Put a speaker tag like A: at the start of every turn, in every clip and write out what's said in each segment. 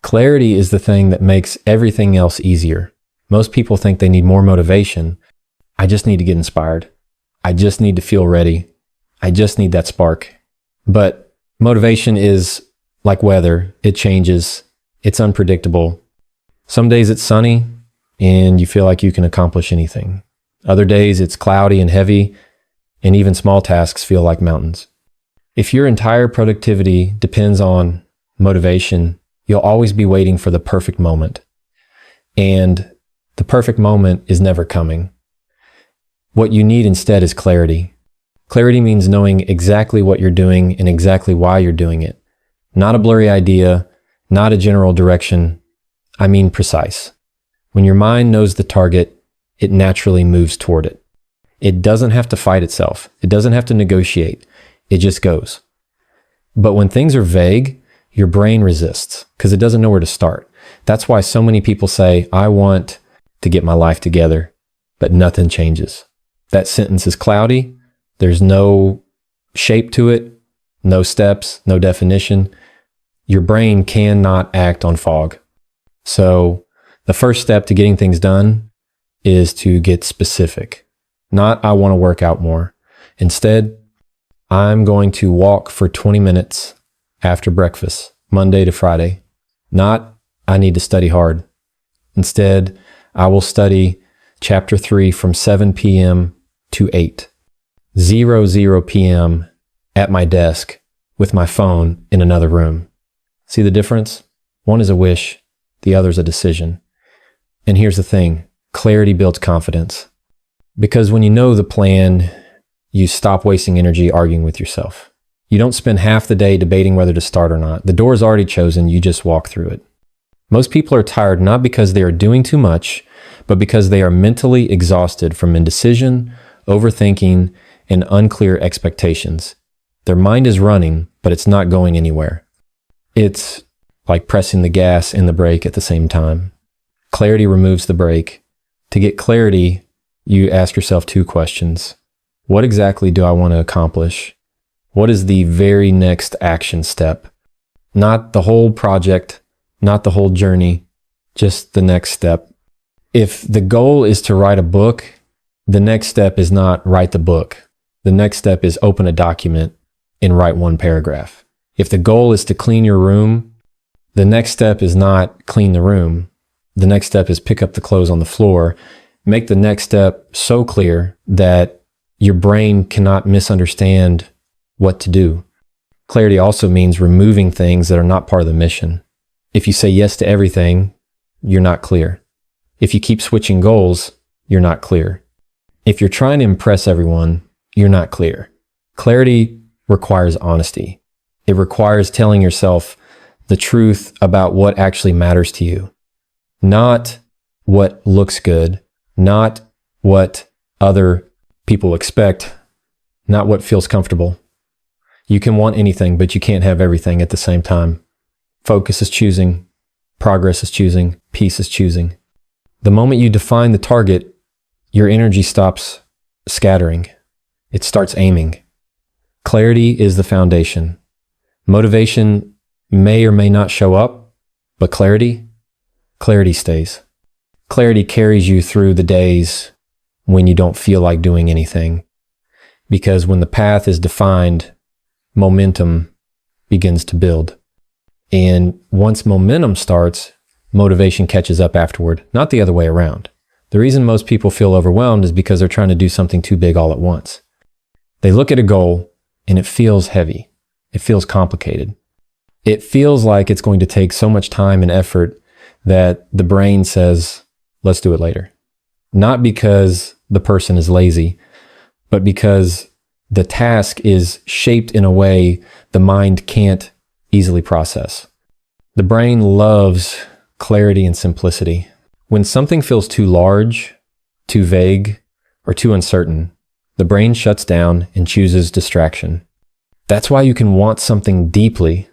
A: Clarity is the thing that makes everything else easier. Most people think they need more motivation. I just need to get inspired. I just need to feel ready. I just need that spark. But motivation is like weather. It changes. It's unpredictable. Some days it's sunny and you feel like you can accomplish anything. Other days it's cloudy and heavy, and even small tasks feel like mountains. If your entire productivity depends on motivation, you'll always be waiting for the perfect moment. And the perfect moment is never coming. What you need instead is clarity. Clarity means knowing exactly what you're doing and exactly why you're doing it. Not a blurry idea, not a general direction. I mean precise. When your mind knows the target, it naturally moves toward it. It doesn't have to fight itself. It doesn't have to negotiate. It just goes. But when things are vague, your brain resists because it doesn't know where to start. That's why so many people say, I want to get my life together, but nothing changes. That sentence is cloudy. There's no shape to it, no steps, no definition. Your brain cannot act on fog. So the first step to getting things done is to get specific. Not, I want to work out more. Instead, I'm going to walk for 20 minutes after breakfast, Monday to Friday. Not, I need to study hard. Instead, I will study chapter 3 from 7 p.m. to 8. 0 p.m. at my desk with my phone in another room. See the difference? One is a wish, the other is a decision. And here's the thing, clarity builds confidence. Because when you know the plan, you stop wasting energy arguing with yourself. You don't spend half the day debating whether to start or not. The door is already chosen, you just walk through it. Most people are tired not because they are doing too much, but because they are mentally exhausted from indecision, overthinking, and unclear expectations. Their mind is running, but it's not going anywhere. It's like pressing the gas and the brake at the same time. Clarity removes the brake. To get clarity, you ask yourself 2 questions. What exactly do I want to accomplish? What is the very next action step? Not the whole project, not the whole journey, just the next step. If the goal is to write a book, the next step is not write the book. The next step is open a document and write 1 paragraph. If the goal is to clean your room, the next step is not clean the room. The next step is pick up the clothes on the floor. Make the next step so clear that your brain cannot misunderstand what to do. Clarity also means removing things that are not part of the mission. If you say yes to everything, you're not clear. If you keep switching goals, you're not clear. If you're trying to impress everyone, you're not clear. Clarity requires honesty. It requires telling yourself the truth about what actually matters to you. Not what looks good, not what other people expect, not what feels comfortable. You can want anything, but you can't have everything at the same time. Focus is choosing, progress is choosing, peace is choosing. The moment you define the target, your energy stops scattering. It starts aiming. Clarity is the foundation. Motivation may or may not show up, but clarity stays. Clarity carries you through the days when you don't feel like doing anything. Because when the path is defined, momentum begins to build. And once momentum starts, motivation catches up afterward, not the other way around. The reason most people feel overwhelmed is because they're trying to do something too big all at once. They look at a goal and it feels heavy. It feels complicated. It feels like it's going to take so much time and effort that the brain says, let's do it later. Not because the person is lazy, but because the task is shaped in a way the mind can't easily process. The brain loves clarity and simplicity. When something feels too large, too vague, or too uncertain, the brain shuts down and chooses distraction. That's why you can want something deeply,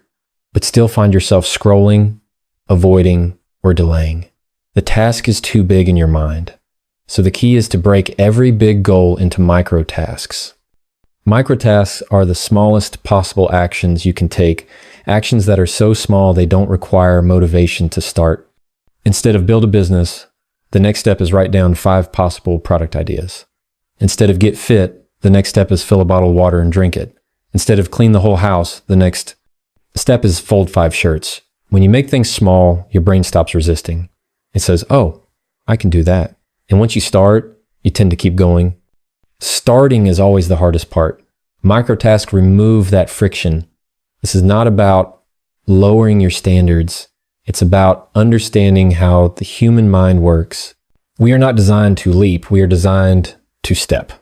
A: but still find yourself scrolling, avoiding, or delaying. The task is too big in your mind. So the key is to break every big goal into micro tasks. Microtasks are the smallest possible actions you can take, actions that are so small they don't require motivation to start. Instead of build a business, the next step is write down 5 possible product ideas. Instead of get fit, the next step is fill a bottle of water and drink it. Instead of clean the whole house, the next step is fold 5 shirts. When you make things small, your brain stops resisting. It says, oh, I can do that. And once you start, you tend to keep going. Starting is always the hardest part. Microtasks remove that friction. This is not about lowering your standards. It's about understanding how the human mind works. We are not designed to leap. We are designed to step.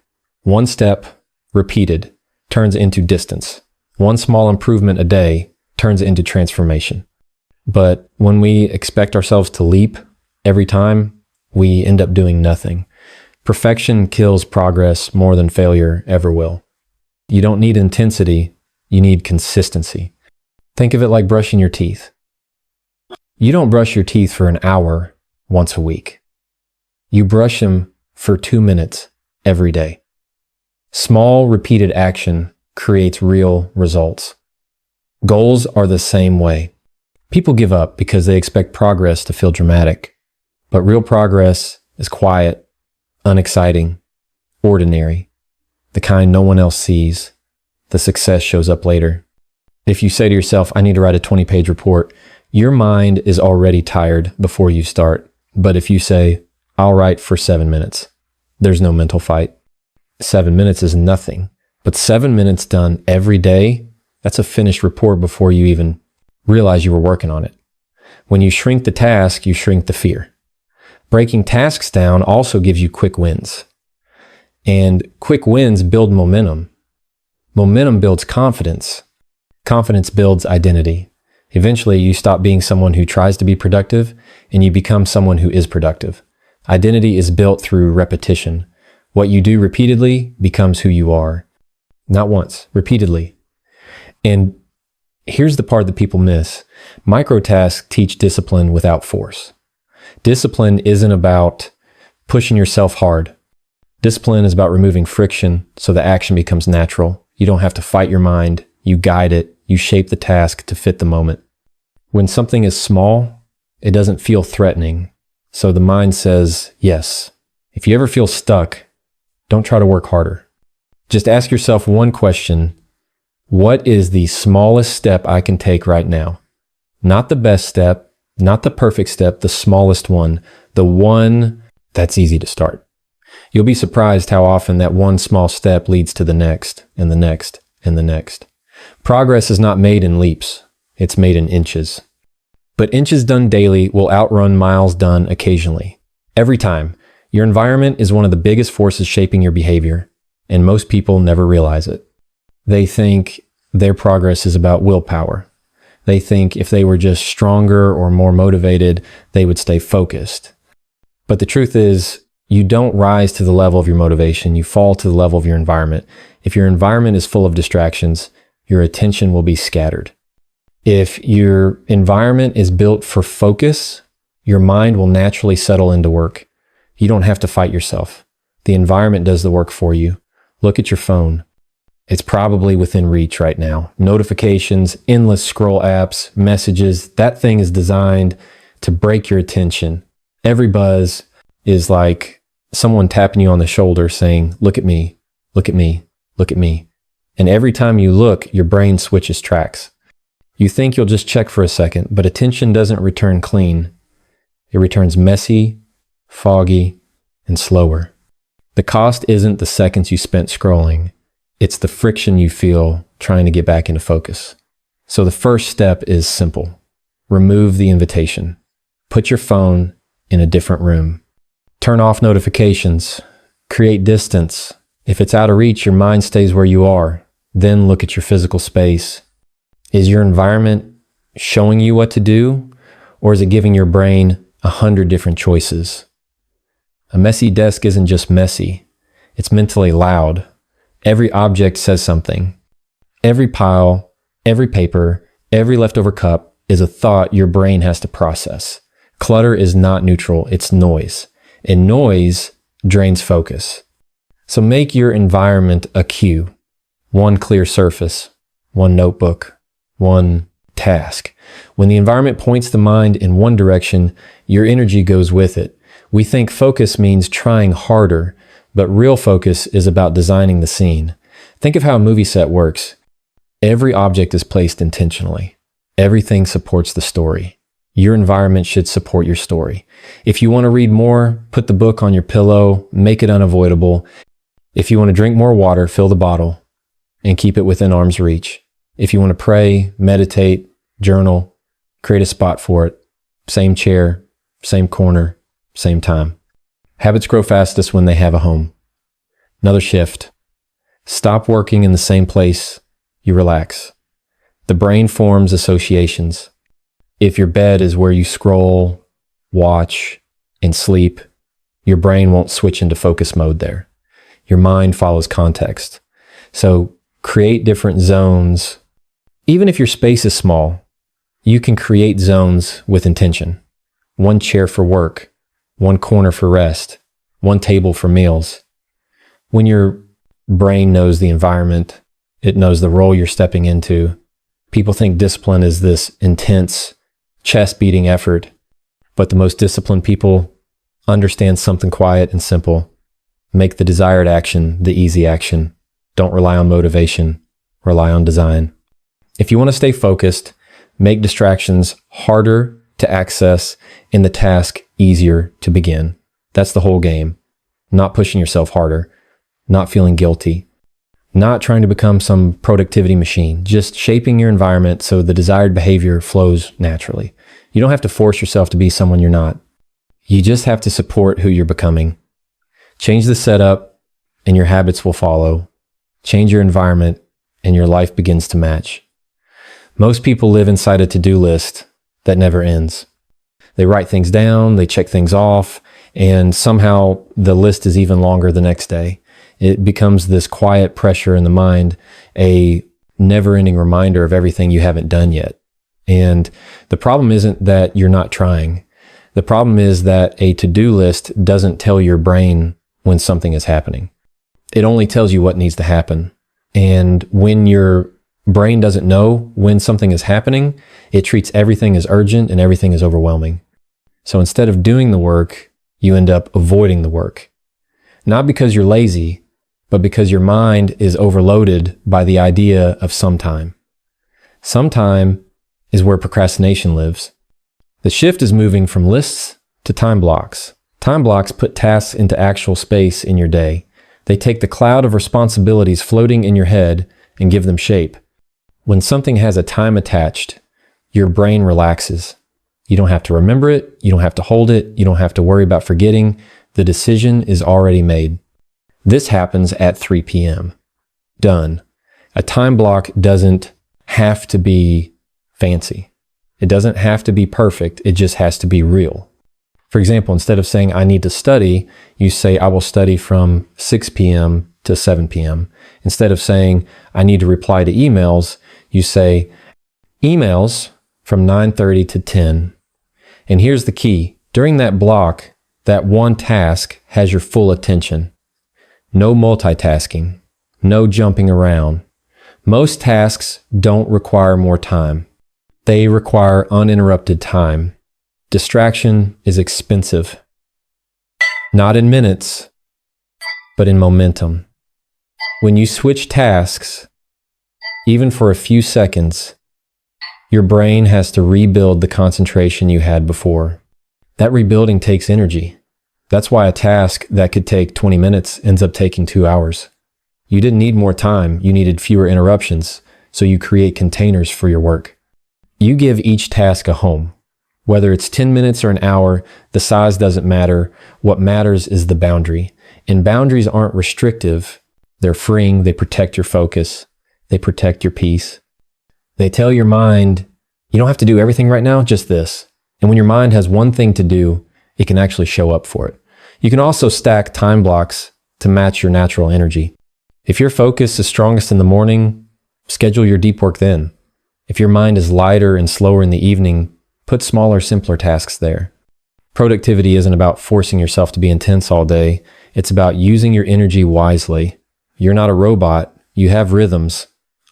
A: One step repeated turns into distance. One small improvement a day turns into transformation. But when we expect ourselves to leap every time, we end up doing nothing. Perfection kills progress more than failure ever will. You don't need intensity, you need consistency. Think of it like brushing your teeth. You don't brush your teeth for an hour once a week. You brush them for 2 minutes every day. Small, repeated action creates real results. Goals are the same way. People give up because they expect progress to feel dramatic. But real progress is quiet, unexciting, ordinary, the kind no one else sees. The success shows up later. If you say to yourself, I need to write a 20-page report, your mind is already tired before you start. But if you say, I'll write for 7 minutes, there's no mental fight. 7 minutes is nothing. But 7 minutes done every day, that's a finished report before you even realize you were working on it. When you shrink the task, you shrink the fear. Breaking tasks down also gives you quick wins. And quick wins build momentum. Momentum builds confidence. Confidence builds identity. Eventually, you stop being someone who tries to be productive and you become someone who is productive. Identity is built through repetition. What you do repeatedly becomes who you are. Not once, repeatedly. And here's the part that people miss. Microtasks teach discipline without force. Discipline isn't about pushing yourself hard. Discipline is about removing friction so the action becomes natural. You don't have to fight your mind. You guide it. You shape the task to fit the moment. When something is small, it doesn't feel threatening. So the mind says, yes. If you ever feel stuck, don't try to work harder. Just ask yourself one question. What is the smallest step I can take right now? Not the best step, not the perfect step, the smallest one, the one that's easy to start. You'll be surprised how often that one small step leads to the next and the next and the next. Progress is not made in leaps. It's made in inches. But inches done daily will outrun miles done occasionally. Every time. Your environment is one of the biggest forces shaping your behavior, and most people never realize it. They think their progress is about willpower. They think if they were just stronger or more motivated, they would stay focused. But the truth is, you don't rise to the level of your motivation. You fall to the level of your environment. If your environment is full of distractions, your attention will be scattered. If your environment is built for focus, your mind will naturally settle into work. You don't have to fight yourself. The environment does the work for you. Look at your phone. It's probably within reach right now. Notifications, endless scroll apps, messages. That thing is designed to break your attention. Every buzz is like someone tapping you on the shoulder saying, look at me, look at me, look at me. And every time you look, your brain switches tracks. You think you'll just check for a second, but attention doesn't return clean. It returns messy, foggy, and slower. The cost isn't the seconds you spent scrolling. It's the friction you feel trying to get back into focus. So the first step is simple. Remove the invitation. Put your phone in a different room. Turn off notifications. Create distance. If it's out of reach, your mind stays where you are. Then look at your physical space. Is your environment showing you what to do, or is it giving your brain 100 different choices? A messy desk isn't just messy. It's mentally loud. Every object says something. Every pile, every paper, every leftover cup is a thought your brain has to process. Clutter is not neutral, it's noise. And noise drains focus. So make your environment a cue. one clear surface, one notebook, one task. When the environment points the mind in one direction, your energy goes with it. We think focus means trying harder, but real focus is about designing the scene. Think of how a movie set works. Every object is placed intentionally. Everything supports the story. Your environment should support your story. If you want to read more, put the book on your pillow, make it unavoidable. If you want to drink more water, fill the bottle and keep it within arm's reach. If you want to pray, meditate, journal, create a spot for it. Same chair, same corner, same time. Habits grow fastest when they have a home. Another shift. Stop working in the same place. You relax. The brain forms associations. If your bed is where you scroll, watch, and sleep, your brain won't switch into focus mode there. Your mind follows context. So create different zones. Even if your space is small, you can create zones with intention. One chair for work, one corner for rest, one table for meals. When your brain knows the environment, it knows the role you're stepping into. People think discipline is this intense, chest-beating effort, but the most disciplined people understand something quiet and simple. Make the desired action the easy action. Don't rely on motivation. Rely on design. If you want to stay focused, make distractions harder to access and the task easier to begin. That's the whole game. Not pushing yourself harder, not feeling guilty, not trying to become some productivity machine, just shaping your environment so the desired behavior flows naturally. You don't have to force yourself to be someone you're not. You just have to support who you're becoming. Change the setup and your habits will follow. Change your environment and your life begins to match. Most people live inside a to-do list that never ends. They write things down, they check things off, and somehow the list is even longer the next day. It becomes this quiet pressure in the mind, a never-ending reminder of everything you haven't done yet. And the problem isn't that you're not trying. The problem is that a to-do list doesn't tell your brain when something is happening. It only tells you what needs to happen. And when your brain doesn't know when something is happening, it treats everything as urgent and everything as overwhelming. So instead of doing the work, you end up avoiding the work. Not because you're lazy, but because your mind is overloaded by the idea of sometime. Sometime is where procrastination lives. The shift is moving from lists to time blocks. Time blocks put tasks into actual space in your day. They take the cloud of responsibilities floating in your head and give them shape. When something has a time attached, your brain relaxes. You don't have to remember it. You don't have to hold it. You don't have to worry about forgetting. The decision is already made. This happens at 3 p.m. Done. A time block doesn't have to be fancy. It doesn't have to be perfect. It just has to be real. For example, instead of saying, I need to study, you say, I will study from 6 p.m. to 7 p.m. Instead of saying, I need to reply to emails, you say, emails from 9:30 to 10. And here's the key. During that block, that one task has your full attention. No multitasking, no jumping around. Most tasks don't require more time. They require uninterrupted time. Distraction is expensive. Not in minutes, but in momentum. When you switch tasks, even for a few seconds, your brain has to rebuild the concentration you had before. That rebuilding takes energy. That's why a task that could take 20 minutes ends up taking 2 hours. You didn't need more time, you needed fewer interruptions, so you create containers for your work. You give each task a home. Whether it's 10 minutes or an hour, the size doesn't matter. What matters is the boundary. And boundaries aren't restrictive. They're freeing, they protect your focus, they protect your peace. They tell your mind, you don't have to do everything right now, just this. And when your mind has one thing to do, it can actually show up for it. You can also stack time blocks to match your natural energy. If your focus is strongest in the morning, schedule your deep work then. If your mind is lighter and slower in the evening, put smaller, simpler tasks there. Productivity isn't about forcing yourself to be intense all day. It's about using your energy wisely. You're not a robot. You have rhythms.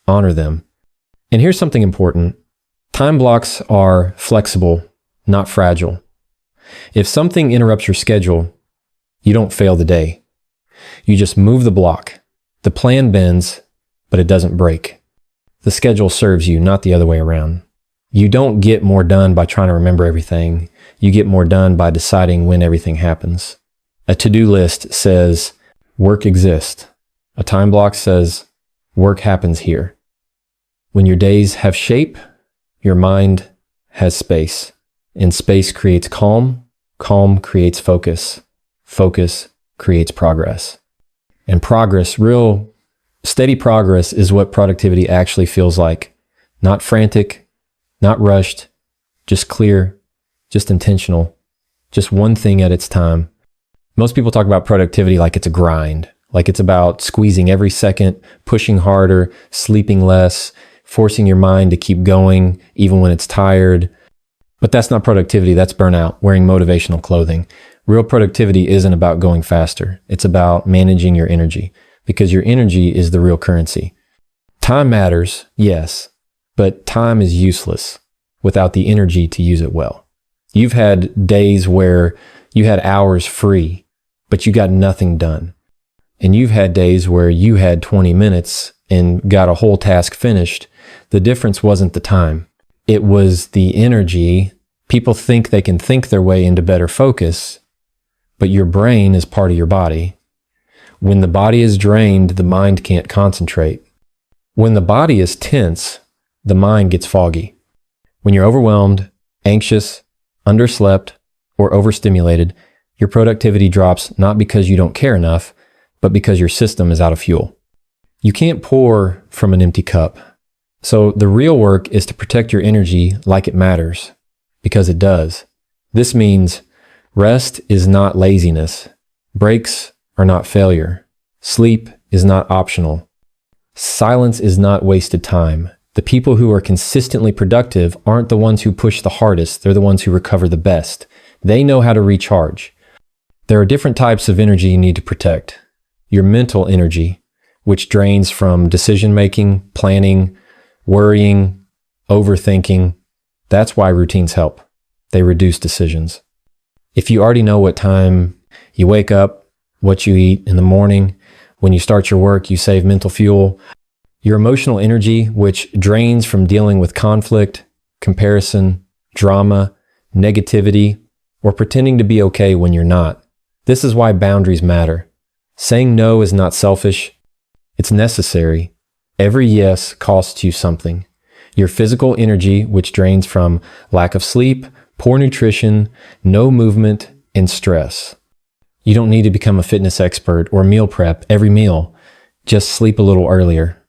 A: Honor them. And here's something important. Time blocks are flexible, not fragile. If something interrupts your schedule, you don't fail the day. You just move the block. The plan bends, but it doesn't break. The schedule serves you, not the other way around. You don't get more done by trying to remember everything. You get more done by deciding when everything happens. A to-do list says, work exists. A time block says, work happens here. When your days have shape, your mind has space. And space creates calm. Calm creates focus. Focus creates progress. And progress, real steady progress, is what productivity actually feels like. Not frantic, not rushed, just clear, just intentional, just one thing at its time. Most people talk about productivity like it's a grind, like it's about squeezing every second, pushing harder, sleeping less, forcing your mind to keep going even when it's tired. But that's not productivity, that's burnout, wearing motivational clothing. Real productivity isn't about going faster. It's about managing your energy, because your energy is the real currency. Time matters, yes, but time is useless without the energy to use it well. You've had days where you had hours free, but you got nothing done. And you've had days where you had 20 minutes and got a whole task finished. The difference wasn't the time. It was the energy. People think they can think their way into better focus, but your brain is part of your body. When the body is drained, the mind can't concentrate. When the body is tense, the mind gets foggy. When you're overwhelmed, anxious, underslept, or overstimulated, your productivity drops not because you don't care enough, but because your system is out of fuel. You can't pour from an empty cup. So the real work is to protect your energy like it matters, because it does. This means rest is not laziness. Breaks are not failure. Sleep is not optional. Silence is not wasted time. The people who are consistently productive aren't the ones who push the hardest. They're the ones who recover the best. They know how to recharge. There are different types of energy you need to protect. Your mental energy, which drains from decision-making, planning, worrying, overthinking. That's why routines help. They reduce decisions. If you already know what time you wake up, what you eat in the morning, when you start your work, you save mental fuel. Your emotional energy, which drains from dealing with conflict, comparison, drama, negativity, or pretending to be okay when you're not. This is why boundaries matter. Saying no is not selfish. It's necessary. Every yes costs you something. Your physical energy, which drains from lack of sleep, poor nutrition, no movement, and stress. You don't need to become a fitness expert or meal prep every meal. Just sleep a little earlier.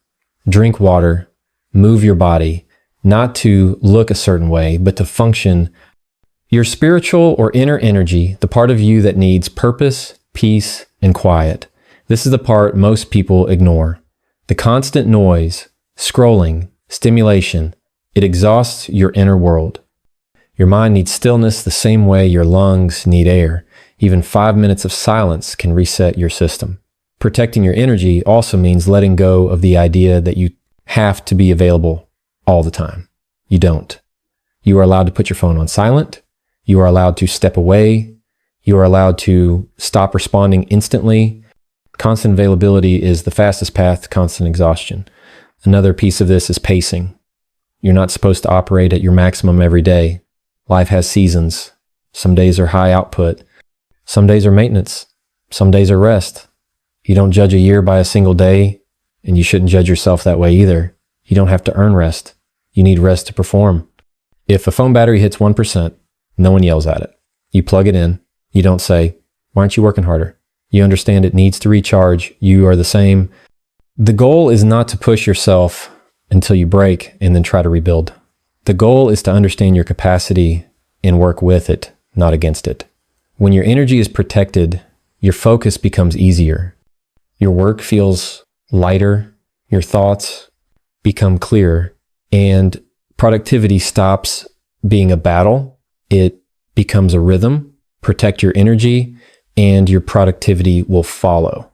A: Drink water. Move your body. Not to look a certain way, but to function. Your spiritual or inner energy, the part of you that needs purpose, peace, and quiet. This is the part most people ignore. The constant noise, scrolling, stimulation, it exhausts your inner world. Your mind needs stillness the same way your lungs need air. Even 5 minutes of silence can reset your system. Protecting your energy also means letting go of the idea that you have to be available all the time. You don't. You are allowed to put your phone on silent. You are allowed to step away. You are allowed to stop responding instantly. Constant availability is the fastest path to constant exhaustion. Another piece of this is pacing. You're not supposed to operate at your maximum every day. Life has seasons. Some days are high output. Some days are maintenance. Some days are rest. You don't judge a year by a single day, and you shouldn't judge yourself that way either. You don't have to earn rest. You need rest to perform. If a phone battery hits 1%, no one yells at it. You plug it in. You don't say, "Why aren't you working harder?" You understand it needs to recharge. You are the same. The goal is not to push yourself until you break and then try to rebuild. The goal is to understand your capacity and work with it, not against it. When your energy is protected, your focus becomes easier. Your work feels lighter. Your thoughts become clearer. And productivity stops being a battle. It becomes a rhythm. Protect your energy, and your productivity will follow.